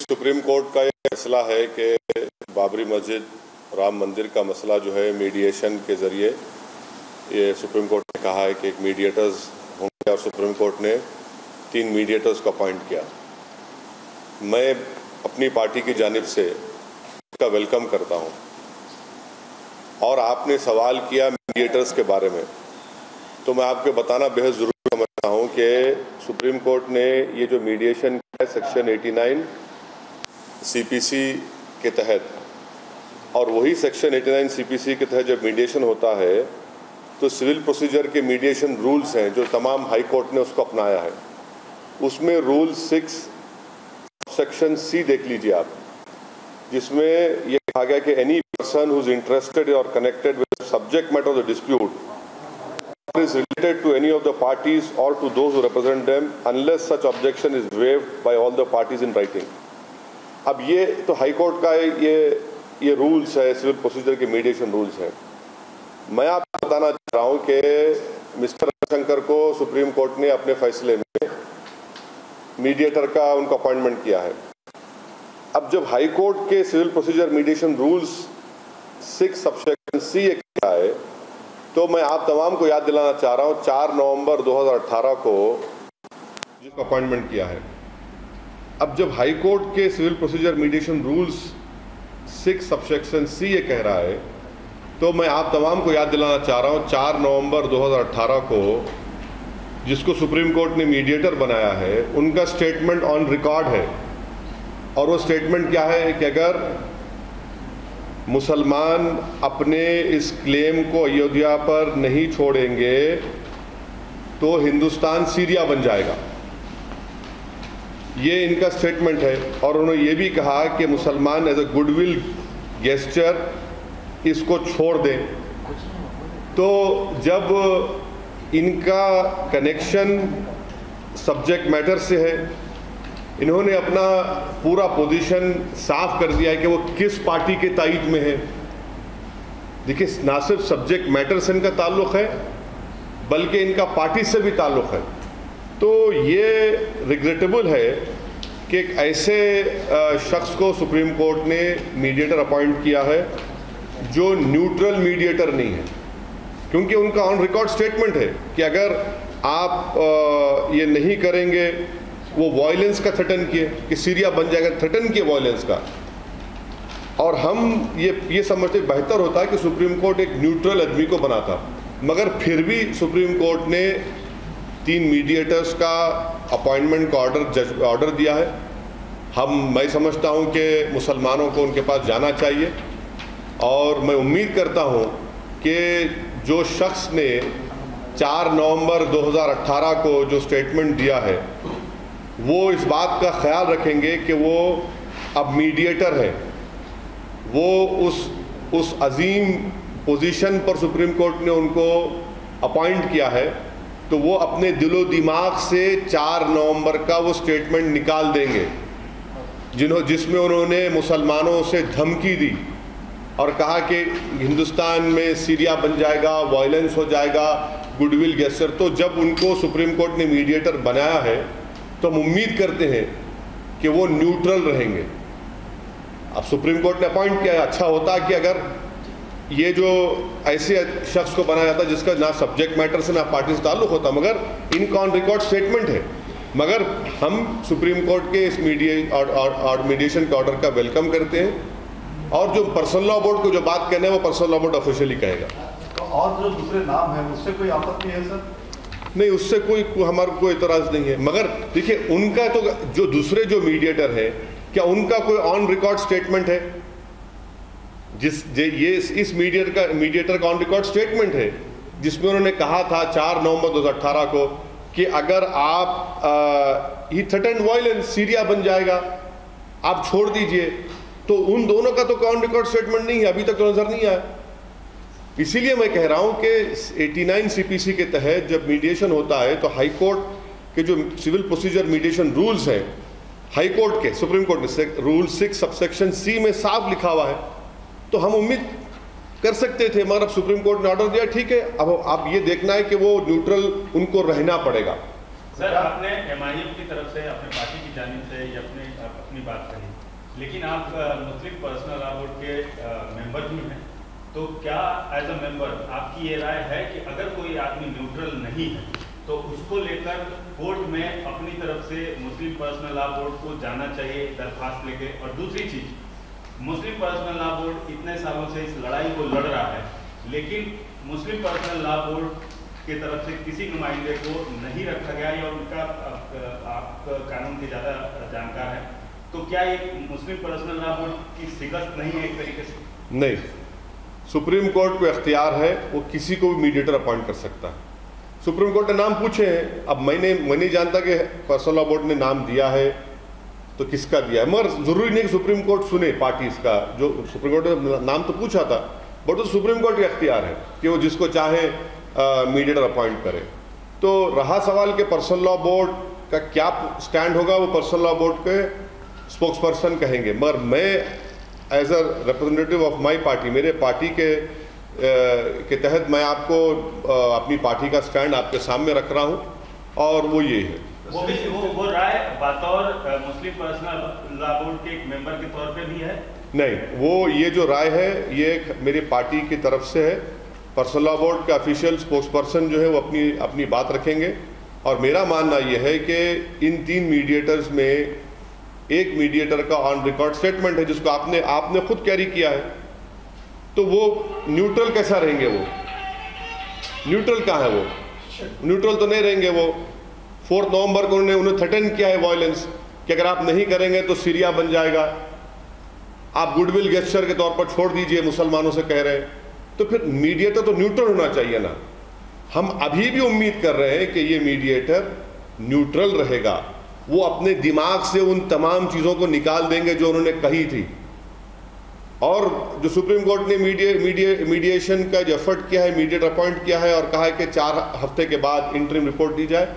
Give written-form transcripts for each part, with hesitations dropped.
Supreme court का ये फैसला है कि बाबरी मस्जिद राम मंदिर का मसला जो है मीडिएशन के ज़रिए, ये सुप्रीम कोर्ट ने कहा है कि एक मीडिएटर्स होंगे और सुप्रीम कोर्ट ने 3 मीडिएटर्स को अपॉइंट किया। मैं अपनी पार्टी की जानिब से इसका वेलकम करता हूं। और आपने सवाल किया मीडिएटर्स के बारे में, तो मैं आपको बताना बेहद ज़रूरी समझता हूं कि सुप्रीम कोर्ट ने ये जो मीडिएशन है सेक्शन 89 सीपीसी के तहत, और वही सेक्शन 89 सीपीसी के तहत जब मीडिएशन होता है तो सिविल प्रोसीजर के मीडिएशन रूल्स हैं जो तमाम हाई कोर्ट ने उसको अपनाया है। उसमें रूल 6 सेक्शन सी देख लीजिए आप, जिसमें यह कहा गया कि any person who is interested और connected with subject matter of the dispute is related to any of the parties or to those who represent them unless such objection is waived by all the parties in writing। अब ये तो high court का ये rules है, civil procedure के mediation rules हैं। मैं आपको बताना चाह रहा हूं कि मिस्टर रविशंकर को सुप्रीम कोर्ट ने अपने फैसले में मीडिएटर का उनका अपॉइंटमेंट किया है। अब जब हाई कोर्ट के civil procedure mediation rules 6 subsection C ये क्या है, तो मैं आप तमाम को याद दिलाना चाह रहा हूं 4 नवंबर 2018 को जिसका अपॉइंटमेंट किया है। अब जब हाई कोर्ट के civil procedure mediation rules 6 subsection C ये कह रहा है, तो मैं आप तमाम को याद दिलाना चाह रहा हूं 4 नवंबर 2018 को जिसको सुप्रीम कोर्ट ने मीडिएटर बनाया है, उनका स्टेटमेंट ऑन रिकॉर्ड है। और वो स्टेटमेंट क्या है कि अगर मुसलमान अपने इस क्लेम को अयोध्या पर नहीं छोड़ेंगे तो हिंदुस्तान सीरिया बन जाएगा, ये इनका स्टेटमेंट है। और उन्होंने ये भी कहा कि मुसलमान एज अ गुडविल गेस्चर इसको छोड़ दें। तो जब इनका कनेक्शन सब्जेक्ट मैटर से है, इन्होंने अपना पूरा पोजीशन साफ कर दिया है कि वो किस पार्टी के ताईद में है। देखिए, ना सिर्फ सब्जेक्ट मैटर से इनका ताल्लुक़ है बल्कि इनका पार्टी से भी ताल्लुक़ है। तो ये रिग्रेटेबल है कि एक ऐसे शख्स को सुप्रीम कोर्ट ने मीडिएटर अपॉइंट किया है जो न्यूट्रल मीडिएटर नहीं है, क्योंकि उनका ऑन रिकॉर्ड स्टेटमेंट है कि अगर आप ये नहीं करेंगे, वो वायलेंस का थ्रेटन किए कि सीरिया बन जाएगा, थ्रेटन किए वायलेंस का। और हम ये समझते बेहतर होता है कि सुप्रीम कोर्ट एक न्यूट्रल आदमी को बनाता, मगर फिर भी सुप्रीम कोर्ट ने 3 मीडिएटर्स का अपॉइंटमेंट का ऑर्डर दिया है। मैं समझता हूं कि मुसलमानों को उनके पास जाना चाहिए, और मैं उम्मीद करता हूं कि जो शख्स ने 4 नवंबर 2018 को जो स्टेटमेंट दिया है वो इस बात का ख्याल रखेंगे कि वो अब मीडिएटर है, वो उस अजीम पोजीशन पर सुप्रीम कोर्ट ने उनको अपॉइंट किया है, तो वो अपने दिलो दिमाग से 4 नवंबर का वो स्टेटमेंट निकाल देंगे जिसमें उन्होंने मुसलमानों से धमकी दी और कहा कि हिंदुस्तान में सीरिया बन जाएगा, वायलेंस हो जाएगा, गुडविल गेस्चर। तो जब उनको सुप्रीम कोर्ट ने मीडिएटर बनाया है तो हम उम्मीद करते हैं कि वो न्यूट्रल रहेंगे। अब सुप्रीम कोर्ट ने अपॉइंट किया है, अच्छा होता कि अगर ये जो ऐसे शख्स को बनाया जाता जिसका ना सब्जेक्ट मैटर से ना पार्टी से ताल्लुक़ होता, मगर इनका ऑन रिकॉर्ड स्टेटमेंट है। मगर हम सुप्रीम कोर्ट के इस मीडिएशन के ऑर्डर का वेलकम करते हैं, और जो पर्सनल लॉ बोर्ड को जो बात कहना है वो पर्सनल लॉ बोर्ड ऑफिशियली कहेगा। तो और जो दूसरे नाम है उससे कोई आपत्ति है सर? नहीं, उससे हमारा कोई इतराज़ नहीं है। मगर देखिए, उनका तो जो दूसरे जो मीडिएटर है, क्या उनका कोई ऑन रिकॉर्ड स्टेटमेंट है? इस मीडिएटर का ऑन रिकॉर्ड स्टेटमेंट है जिसमें उन्होंने कहा था 4 नवंबर 2018 को कि अगर आप ही थ्रेटन वायलेंस, सीरिया बन जाएगा, आप छोड़ दीजिए। तो उन दोनों का तो ऑन रिकॉर्ड स्टेटमेंट नहीं है, अभी तक तो नजर नहीं आया। इसीलिए मैं कह रहा हूं कि 89 सीपीसी के तहत जब मीडिएशन होता है तो हाई कोर्ट के जो सिविल प्रोसीजर मीडिएशन रूल्स हैं, हाई कोर्ट के, सुप्रीम कोर्ट के रूल 6 सबसेक्शन सी में साफ लिखा हुआ है। तो हम उम्मीद कर सकते थे, मगर अब सुप्रीम कोर्ट ने ऑर्डर दिया, ठीक है, अब आप ये देखना है कि वो न्यूट्रल उनको रहना पड़ेगा। सर आपने एमआईएम की तरफ से अपने पार्टी की जानिब से ये अपनी बात कही, लेकिन आप मुस्लिम पर्सनल लॉ बोर्ड के मेंबर भी हैं, तो क्या एज अ मेंबर आपकी ये राय है कि अगर कोई आदमी न्यूट्रल नहीं है तो उसको लेकर कोर्ट में अपनी तरफ से मुस्लिम पर्सनल लॉ बोर्ड को जाना चाहिए दरख्वास्त लेके? और दूसरी चीज, मुस्लिम पर्सनल लॉ बोर्ड इतने सालों से इस लड़ाई को लड़ रहा है, लेकिन मुस्लिम पर्सनल लॉ बोर्ड की तरफ से किसी नुमाइंदे को नहीं रखा गया या उनका आप कानून के ज़्यादा जानकार हैं, तो क्या ये मुस्लिम पर्सनल लॉ बोर्ड की शिकस्त नहीं है एक तरीके से? नहीं, सुप्रीम कोर्ट को इख्तियार है, वो किसी को भी मीडिएटर अपॉइंट कर सकता है। सुप्रीम कोर्ट ने नाम पूछे हैं, अब मैं नहीं जानता कि पर्सनल लॉ बोर्ड ने नाम दिया है तो किसका दिया है, मगर ज़रूरी नहीं कि सुप्रीम कोर्ट सुने पार्टीज का। जो सुप्रीम कोर्ट ने नाम तो पूछा था, बट तो सुप्रीम कोर्ट का इख्तियार है कि वो जिसको चाहे मीडिएटर अपॉइंट करे। तो रहा सवाल कि पर्सनल लॉ बोर्ड का क्या स्टैंड होगा, वो पर्सनल लॉ बोर्ड के स्पोक्स पर्सन कहेंगे, मगर मैं as a representative of my party, मेरे पार्टी के तहत मैं आपको अपनी पार्टी का स्टैंड आपके सामने रख रहा हूँ, और वो ये है। वो राय बतौर मुस्लिम पर्सनल लॉ बोर्ड के एक मेंबर के तौर पे भी है? नहीं, वो ये जो राय है ये मेरी पार्टी की तरफ से है। पर्सनल लॉ बोर्ड का ऑफिशियल स्पोक्स पर्सन जो है वो अपनी बात रखेंगे, और मेरा मानना ये है कि इन 3 मीडिएटर्स में एक मीडिएटर का ऑन रिकॉर्ड स्टेटमेंट है जिसको आपने खुद कैरी किया है, तो वो न्यूट्रल कैसा रहेंगे? वो न्यूट्रल कहाँ है? वो न्यूट्रल तो नहीं रहेंगे। वो 4 नवंबर को उन्हें थ्रेटन किया है वायलेंस कि अगर आप नहीं करेंगे तो सीरिया बन जाएगा, आप गुडविल गेस्चर के तौर पर छोड़ दीजिए, मुसलमानों से कह रहे हैं। तो फिर मीडिएटर तो न्यूट्रल होना चाहिए ना। हम अभी भी उम्मीद कर रहे हैं कि ये मीडिएटर न्यूट्रल रहेगा, वो अपने दिमाग से उन तमाम चीज़ों को निकाल देंगे जो उन्होंने कही थी। और जो सुप्रीम कोर्ट ने मीडिएशन का जो एफर्ट किया है, मीडिएटर अपॉइंट किया है और कहा है कि 4 हफ्ते के बाद इंटरिम रिपोर्ट दी जाए,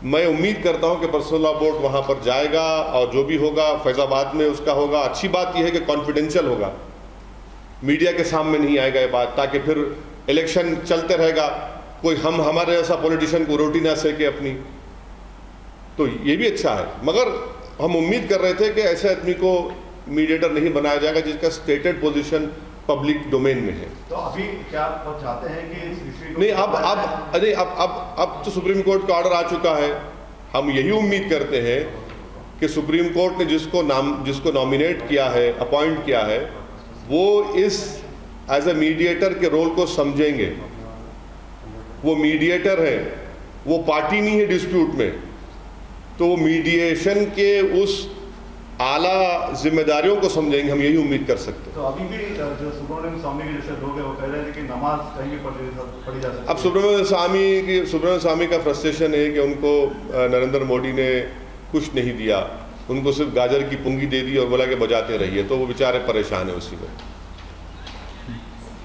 मैं उम्मीद करता हूं कि पर्सनल लॉ बोर्ड वहां पर जाएगा और जो भी होगा फैजाबाद में उसका होगा। अच्छी बात यह है कि कॉन्फिडेंशियल होगा, मीडिया के सामने नहीं आएगा ये बात, ताकि फिर इलेक्शन चलते रहेगा, कोई हमारे ऐसा पॉलिटिशियन को रोटी ना सके अपनी, तो ये भी अच्छा है। मगर हम उम्मीद कर रहे थे कि ऐसे आदमी को मीडिएटर नहीं बनाया जाएगा जिसका स्टेटेड पोजीशन पब्लिक डोमेन में है। तो अभी क्या आप चाहते हैं कि नहीं, अब तो सुप्रीम कोर्ट का ऑर्डर आ चुका है। हम यही उम्मीद करते हैं कि सुप्रीम कोर्ट ने जिसको नॉमिनेट किया है, अपॉइंट किया है, वो इस एज अ मीडिएटर के रोल को समझेंगे। वो मीडिएटर है, वो पार्टी नहीं है डिस्प्यूट में, तो वो मीडिएशन के उस आला जिम्मेदारियों को समझेंगे, हम यही उम्मीद कर सकते हैं। तो अभी भी जो सुब्रमण्यम स्वामी के जैसे लोग हैं वो कह रहे हैं कि नमाज कहीं भी पढ़ी जा सकती है। अब सुब्रमण्यम स्वामी का फ्रस्ट्रेशन है कि उनको नरेंद्र मोदी ने कुछ नहीं दिया, उनको सिर्फ गाजर की पुंगी दे दी और बोला कि बजाते रहिए, तो वो बेचारे परेशान है उसी में।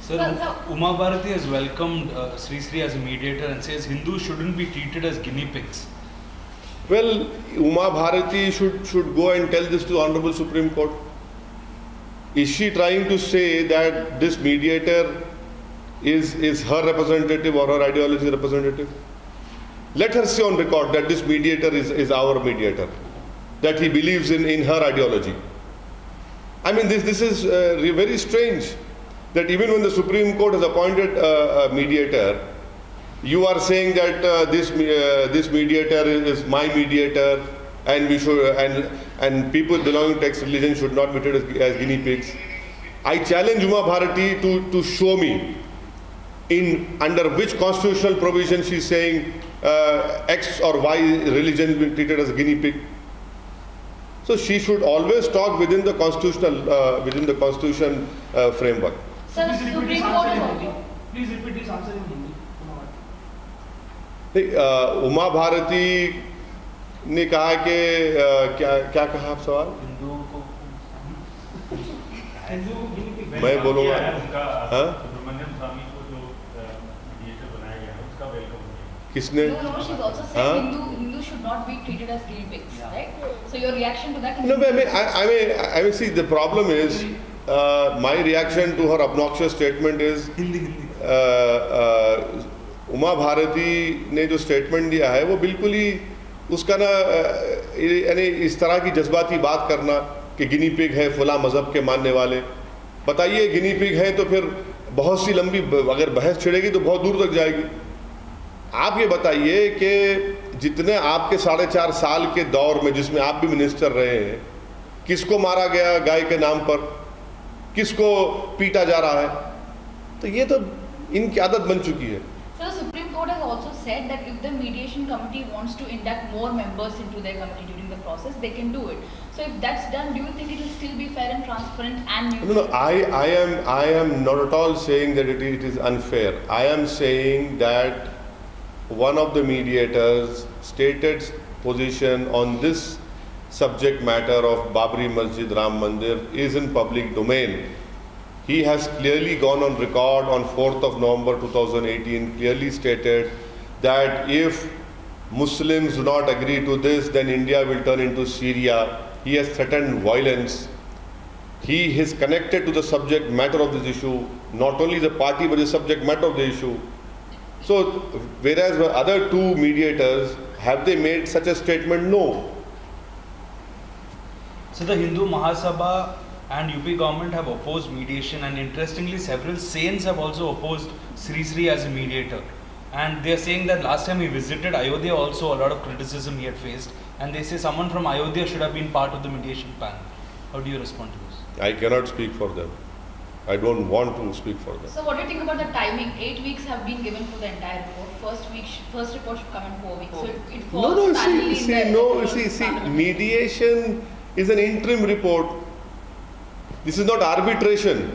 Sir, Uma Bharati has welcomed Sri Sri as a mediator and says Hindus shouldn't be treated as guinea pigs. Well, Uma Bharati should go and tell this to Honorable Supreme Court. Is she trying to say that this mediator is her representative or her ideology representative? Let her say on record that this mediator is our mediator, that he believes in her ideology. I mean, this is very strange that even when the Supreme Court has appointed a mediator, you are saying that this mediator is my mediator, and we should and people belonging to X religion should not be treated as guinea pigs. I challenge Uma Bharati to show me under which constitutional provision she is saying X or Y religion is being treated as a guinea pig. So she should always talk within the constitution framework. Sir, Supreme Court is also. Please repeat this answer in Hindi. Uma Bharti ने कहा कि क्या कहा आप सवाल? हिंदुओं को मैं बोलूँगा, हाँ? सुब्रमण्यम स्वामी को जो मीडिएटर बनाया गया है उसका वेलकम किया। किसने? No, she's also said Hindu should not be treated as guinea pigs, right? So your reaction to that? No, I mean, see, the problem is my reaction to her obnoxious statement is Uma Bharti ने जो statement दिया है वो बिल्कुल ही उसका ना यानी इस तरह की जज्बाती बात करना कि गिनी पिग है फला मज़हब के मानने वाले, बताइए गिनी पिग है तो फिर बहुत सी लंबी अगर बहस छिड़ेगी तो बहुत दूर तक जाएगी। आप ये बताइए कि जितने आपके 4.5 साल के दौर में जिसमें आप भी मिनिस्टर रहे हैं, किसको मारा गया गाय के नाम पर, किसको पीटा जा रहा है? तो ये तो इनकी आदत बन चुकी है। So the Supreme Court has also said that if the mediation committee wants to induct more members into their committee during the process, they can do it. So if that's done, do you think it will still be fair and transparent and neutral? No, I am not at all saying that it is unfair. I am saying that one of the mediators stated position on this subject matter of Babri Masjid Ram Mandir is in public domain. He has clearly gone on record on 4th of November 2018, clearly stated that if Muslims do not agree to this, then India will turn into Syria. He has threatened violence. He is connected to the subject matter of this issue, not only the party but the subject matter of the issue. So, whereas the other two mediators, have they made such a statement? No. So the Hindu Mahasabha and UP government have opposed mediation, and interestingly several saints have also opposed Sri Sri as a mediator, and they are saying that last time he visited Ayodhya also a lot of criticism he had faced, and they say someone from Ayodhya should have been part of the mediation panel. How do you respond to this? I cannot speak for them. I don't want to speak for them. So what do you think about the timing? 8 weeks have been given for the entire report. First report should come in 4 weeks. So it falls parallelly mediation is an interim report. This is not arbitration.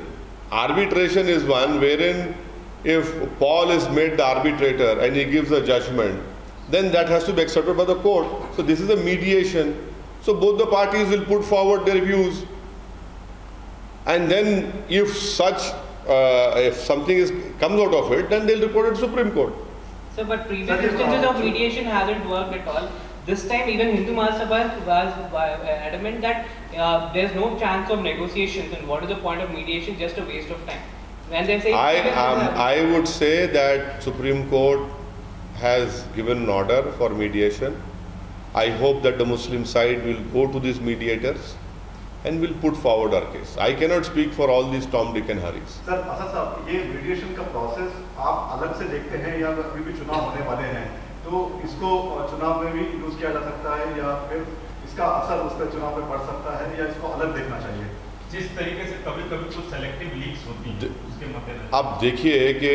Arbitration is one wherein if Paul is made the arbitrator and he gives a judgment, then that has to be accepted by the court. So this is a mediation. So both the parties will put forward their views, and then if something comes out of it, then they'll report it to Supreme Court. So, but previous instances of mediation hasn't worked at all. This time, even Hindu Mahasabha was adamant that there is no chance of negotiations, and what is the point of mediation? Just a waste of time. When they say I would say that Supreme Court has given an order for mediation. I hope that the Muslim side will go to these mediators and will put forward our case. I cannot speak for all these Tom, Dick and Harrys. Sir Asad साहब, ये mediation का process आप अलग से देखते हैं या अभी भी चुनाव होने वाले हैं, तो इसको चुनाव में भी यूज किया जा सकता है या फिर इसका असर उस पर चुनाव में पड़ सकता है, या इसको अलग देखना चाहिए? जिस तरीके से कभी-कभी कुछ सेलेक्टिव लीक्स होती हैं उसके मद्देनजर आप देखिए कि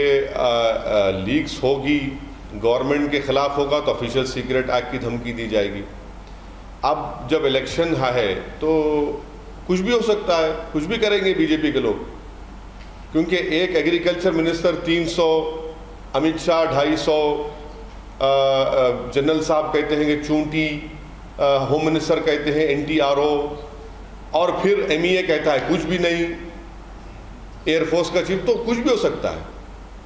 लीक्स होगी, गवर्नमेंट के खिलाफ होगा तो ऑफिशियल सीक्रेट एक्ट की धमकी दी जाएगी। अब जब इलेक्शन है तो कुछ भी हो सकता है, कुछ भी करेंगे बीजेपी के लोग, क्योंकि एक agriculture minister 300, Amit Shah 250, general साहब कहते हैं कि चूंटी, होम मिनिस्टर कहते हैं NTRO, और फिर MEA कहता है कुछ भी नहीं, एयरफोर्स का चीफ, तो कुछ भी हो सकता है।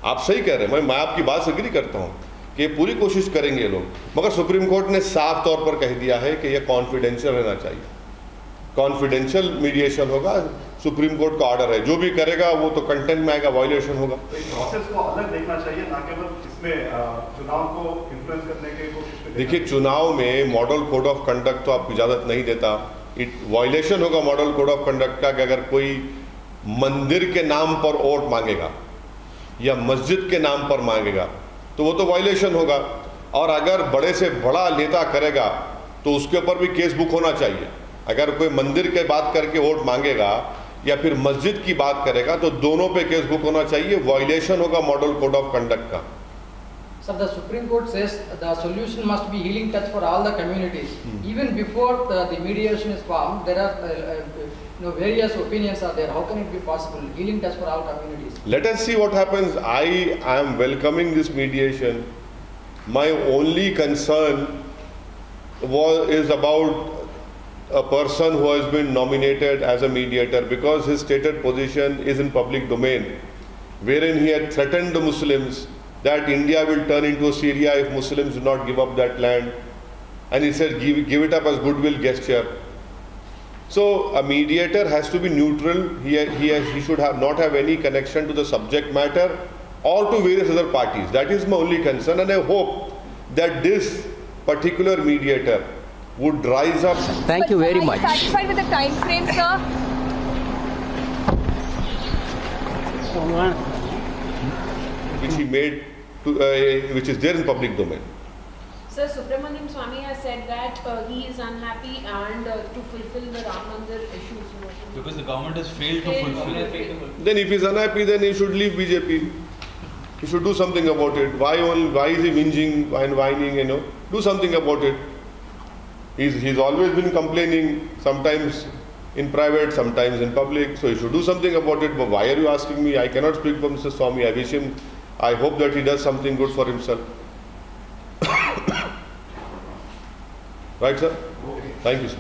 आप सही कह रहे हैं, मैं आपकी बात से एग्री करता हूँ कि पूरी कोशिश करेंगे ये लोग, मगर सुप्रीम कोर्ट ने साफ तौर पर कह दिया है कि यह कॉन्फिडेंशियल रहना चाहिए। कॉन्फिडेंशियल मीडिएशन होगा, सुप्रीम कोर्ट का ऑर्डर है, जो भी करेगा वो तो कंटेंट में आएगा, वायलेशन होगा। तो इस प्रोसेस को अलग देखना चाहिए, ना केवल इसमें चुनाव को इन्फ्लुएंस करने की कोशिश में। देखिए, चुनाव में मॉडल कोड ऑफ कंडक्ट तो आपको इजाज़त नहीं देता। वायलेशन होगा मॉडल कोड ऑफ कंडक्ट का कि अगर कोई मंदिर के नाम पर वोट मांगेगा या मस्जिद के नाम पर मांगेगा तो वो तो वायलेशन होगा, और अगर बड़े से बड़ा नेता करेगा तो उसके ऊपर भी केस बुक होना चाहिए। अगर कोई मंदिर के बात करके वोट मांगेगा या फिर मस्जिद की बात करेगा तो दोनों पे केस बुक होना चाहिए, वायलेशन होगा मॉडल कोड ऑफ कंडक्ट का। So the Supreme Court says the solution must be healing touch for all the communities. Even before the mediation is formed, there are various opinions are there. How can it be possible? Healing touch for all communities. Let us see what happens. I am welcoming this mediation. My only concern is about a person who has been nominated as a mediator, because his stated position is in public domain, wherein he had threatened the Muslims that India will turn into Syria if Muslims do not give up that land, and he said give it up as goodwill gesture. So a mediator has to be neutral. He should not have any connection to the subject matter or to various other parties. That is my only concern, and I hope that this particular mediator would rise up. Thank you very much. Are you satisfied with the time frame, sir? Which he made, which is there in public domain. Sir, Subramanian Swamy has said that he is unhappy and to fulfill the Ram Mandir issues. Because the government has failed to fulfill. Then if he's unhappy, then he should leave BJP. He should do something about it. Why is he whinging and whining, Do something about it. He's always been complaining, sometimes in private, sometimes in public, so he should do something about it. But why are you asking me? I cannot speak for Mr. Swamy. I wish him, I hope that he does something good for himself. Right, sir? Thank you, sir.